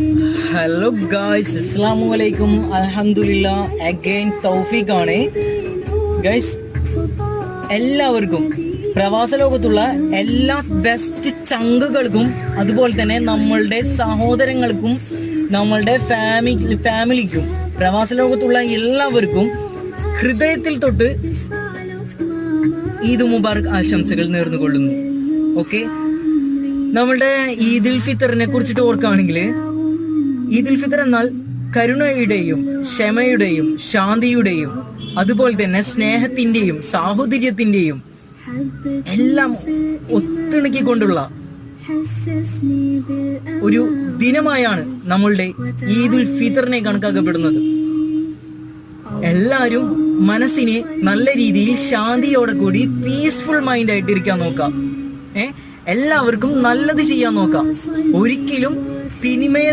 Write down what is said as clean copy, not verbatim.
Hello guys, അസ്സലാമു അലൈക്കും. അൽഹംദുലില്ലാ, അഗൈൻ തൗഫീഖ് ആണ് ഗൈസ്. എല്ലാവർക്കും പ്രവാസ ലോകത്തുള്ള എല്ലാ ബെസ്റ്റ് ചങ്കുകൾക്കും അതുപോലെ തന്നെ നമ്മളുടെ സഹോദരങ്ങൾക്കും നമ്മളുടെ ഫാമിലിക്കും പ്രവാസ ലോകത്തുള്ള എല്ലാവർക്കും ഹൃദയത്തിൽ തൊട്ട് ഈദ് മുബാറക് ആശംസകൾ നേർന്നുകൊള്ളുന്നു. ഓക്കെ, നമ്മളുടെ ഈദുൽ ഫിത്തറിനെ കുറിച്ചിട്ട് ഓർക്കുകയാണെങ്കിൽ, ഈദുൽ ഫിത്തർ എന്നാൽ കരുണയുടെയും ക്ഷമയുടെയും ശാന്തിയുടെയും അതുപോലെ തന്നെ സ്നേഹത്തിന്റെയും സാഹോദര്യത്തിന്റെയും എല്ലാം ഒത്തിണക്കിക്കൊണ്ടുള്ള ഒരു ദിനമായാണ് നമ്മളുടെ ഈദുൽ ഫിത്തറിനെ കണക്കാക്കപ്പെടുന്നത്. എല്ലാവരും മനസ്സിനെ നല്ല രീതിയിൽ ശാന്തിയോടെ കൂടി പീസ്ഫുൾ മൈൻഡ് ആയിട്ട് ഇരിക്കാൻ നോക്കാം. എല്ലാവർക്കും നല്ലത് ചെയ്യാൻ നോക്കാം. ഒരിക്കലും സിനിമയെ